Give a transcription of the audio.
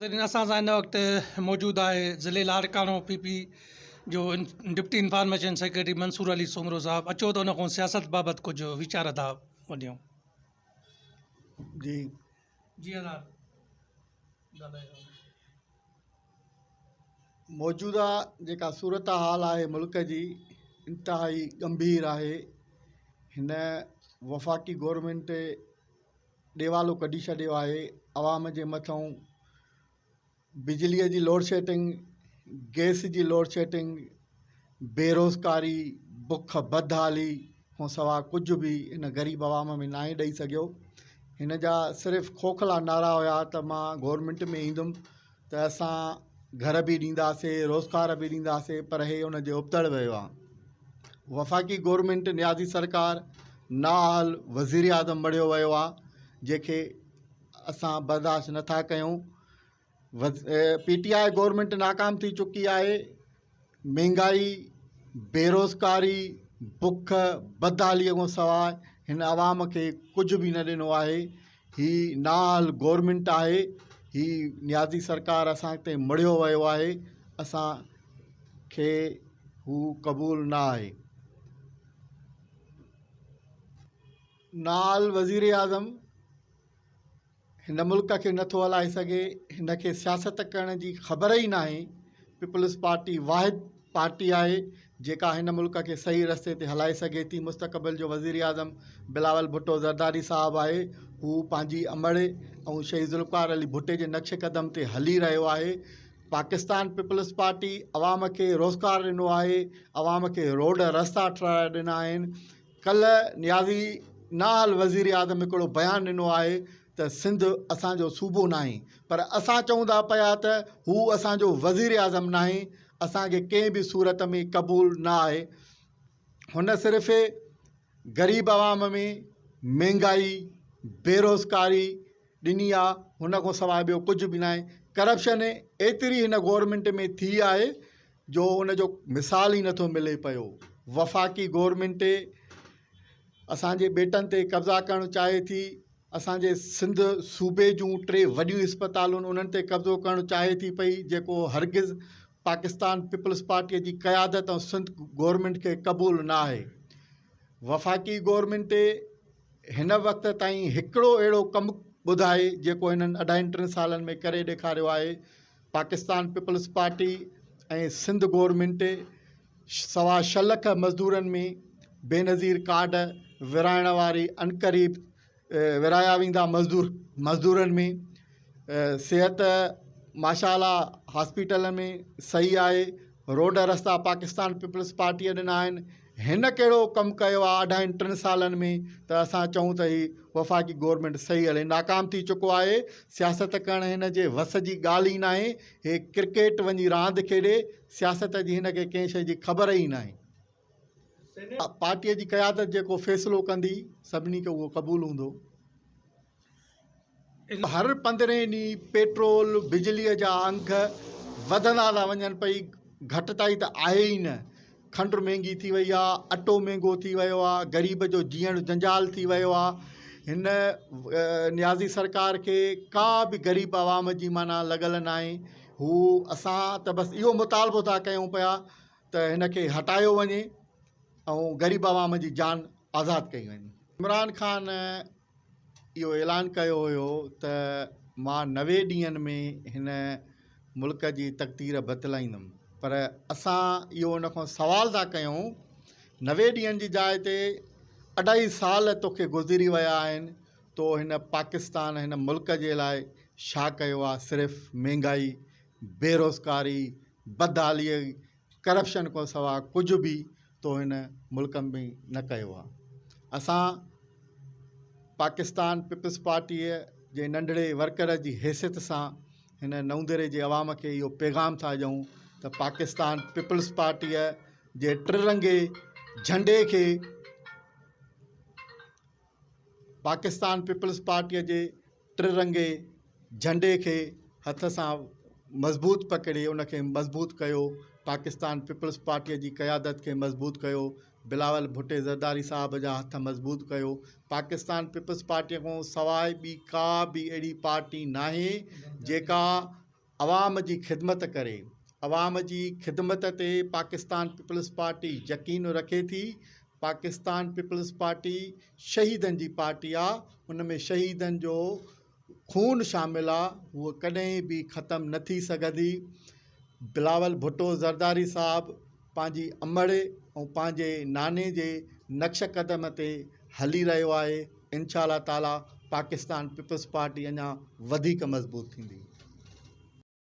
नाज़रीन, असां सां हिन वक़्तु मौजूदु आहे ज़िले लाड़काणो PP जो deputy information secretary Mansoor Ali Soomro साहब। अचो त उन खां सियासत बाबति कुझु वीचार था वञूं। जी जी मौजूदा जेका सूरत हाल आहे मुल्क जी इंतहाई गंभीर आहे। हिन वफ़ाक़ी गवर्नमेंट ॾेवालो कढी छॾियो आहे अवाम जे मथां। बिजलीअ जी लोड शेडिंग, गैस जी लोड शेडिंग, बेरोज़गारी, बुख बदहाली खां सवाइ कुझु बि हिन ग़रीब अवाम में नाहे ॾेई सघियो। हिन जा सिर्फ़ु खोखला नारा हुया त मां गवर्नमेंट में ईंदुमि त असां घर बि ॾींदासीं, रोज़गार बि ॾींदासीं, पर हे हुन जे उबतड़ वियो आहे। वफ़ाक़ी गवर्नमेंट नियाज़ी सरकार नाअहल वज़ीर आज़म मढ़ियो वियो आहे, जंहिंखे असां बर्दाश्त नथा कयूं। PTI गवर्नमेंट नाकाम थी चुकी आहे। महांगाई, बेरोज़गारी, बुख बदहालीअ खां सवाइ हिन अवाम खे कुझु बि न ॾिनो आहे। ही नाअहल गवर्नमेंट आहे। ही नियाज़ी सरकार असां ते मढ़ियो वियो आहे। असांखे हू क़बूल न आहे। नाअहल वज़ीर आज़म हिन मुल्क खे नथो हलाए सघे। हिन खे सियासत करण जी ख़बर ई नाहे। पीपल्स पार्टी वाहिद पार्टी आहे जेका हिन मुल्क खे सही रस्ते ते हलाए सघे थी। मुस्तक़बिल जो वज़ीर आज़म बिलावल भुट्टो ज़रदारी साहबु आहे। हू पंहिंजी अमड़ ऐं शहीद ज़ुल्फ़िकार अली भुट्टे जे नक्श क़दम ते हली रहियो आहे। पाकिस्तान पीपल्स पार्टी अवाम खे रोज़गार ॾिनो आहे, अवाम खे रोड रस्ता ठाराहे ॾिना आहिनि। कल्ह नियाज़ी नाअहल वज़ीर आज़म हिकिड़ो बयानु ॾिनो आहे त सिंध असांजो सूबो नाहे, पर असां चऊं था पिया त हू असांजो वज़ीर आज़म नाहे। असांखे कंहिं बि सूरत में क़बूल न आहे। हुन सिर्फ़ु ग़रीब अवाम में महांगाई, बेरोज़गारी ॾिनी आहे, हुन खां सवाइ ॿियो कुझु बि न आहे। करप्शन एतिरी हिन गवर्नमेंट में थी आहे जो हुनजो मिसाल ई नथो मिले पियो। वफ़ाक़ी गवर्नमेंट असांजे बेटनि ते कब्ज़ा करणु चाहे थी। असांजे सिंध सूबे जूं 3 वॾियूं इस्पतालुनि उन्हनि ते कब्ज़ो करणु चाहे थी पई, जेको हरगिज़ पाकिस्तान पीपल्स पार्टीअ जी क़यादत ऐं सिंध गवर्नमेंट खे क़बूल न आहे। वफ़ाक़ी गवर्नमेंट हिन वक़्त ताईं हिकिड़ो अहिड़ो कमु ॿुधाए जेको हिननि 2.5-3 सालनि में करे ॾेखारियो आहे। पाकिस्तान पीपल्स पार्टी ऐं सिंध गवर्नमेंट सवा 6 लख मज़दूरनि में बेनज़ीर कार्ड विराइण वारी अनक़रीब विराया वेंदा मज़दूरनि में सिहत माशाअल्लाह हॉस्पिटल में सही आहे। रोड रस्ता पाकिस्तान पीपल्स पार्टीअ ॾिना आहिनि। हिन कहिड़ो कमु कयो आहे 2.5-3 सालनि में त असां चऊं त ही वफ़ाक़ी गवर्नमेंट सही हले। नाकाम थी चुको आहे। सियासत करणु हिन जे वस जी ॻाल्हि ई न आहे। हे क्रिकेट वञी रांदि खेॾे, सियासत जी हिन खे कंहिं शइ जी ख़बर ई न आहे। पार्टीअ जी क़यादत जेको फ़ैसिलो कंदी सभिनी खे उहो क़बूल हूंदो। हर 15 ॾींहं पेट्रोल बिजलीअ जा अंग वधंदा था वञनि पई, घटिताई त आहे ई न। खंडु महांगी थी वई आहे, अटो महांगो थी वियो आहे, ग़रीब जो जीअण जंजाल थी वियो आहे। हिन नियाज़ी सरकार खे का बि ग़रीब अवाम जी माना लॻल न आहे। हू असां त बसि इहो मुतालबो था कयूं पिया त हिन खे हटायो वञे ऐं ग़रीब अवाम जी जान आज़ादु कई वञे। इमरान ख़ान इहो ऐलान कयो हुयो त मां 90 ॾींहंनि में हिन मुल्क जी तक़दीर बदिलाईंदुमि, पर असां इहो उन खां सवाल था कयूं 90 ॾींहंनि जी जाइ ते 2.5 साल तोखे गुज़री विया आहिनि, तो हिन पाकिस्तान हिन मुल्क जे लाइ छा कयो आहे? सिर्फ़ु महांगाई, बेरोज़गारी, बदहाली, करप्शन खां सवाइ कुझु बि तो हिन मुल्क में न कयो आहे। असां पाकिस्तान पीपल्स पार्टीअ जे नंढड़े वर्कर जी हैसियत सां हिन नवंदरे जे अवाम खे इहो पैगाम था ॾियूं त पाकिस्तान पीपल्स पार्टीअ जे त्रिरंगे झंडे खे, पाकिस्तान पीपल्स पार्टीअ जे त्रिरंगे झंडे खे हथ सां मज़बूत पकड़े उनखे मज़बूत कयो। पाकिस्तान पीपल्स पार्टीअ जी क़यादत खे मज़बूत कयो। बिलावल भुट्टे ज़रदारी साहब जा हथ मज़बूत कयो। पाकिस्तान पीपल्स पार्टीअ खां सवाइ ॿी का बि अहिड़ी पार्टी नाहे जेका अवाम जी ख़िदमत करे। अवाम जी ख़िदमत ते पाकिस्तान पीपल्स पार्टी यकीन रखे थी। पाकिस्तान पीपल्स पार्टी शहीदनि जी पार्टी आहे। उन में शहीदनि जो खून शामिल आहे, उहो कॾहिं बि ख़तमु न थी सघंदी। बिलावल भुट्टो ज़रदारी साहब पंहिंजी अमड़ ऐं पंहिंजे नाने जे नक्श क़दम ते हली रहियो आहे। इंशा अल्लाह ताला पाकिस्तान पीपल्स पार्टी अञा वधीक मज़बूत थींदी।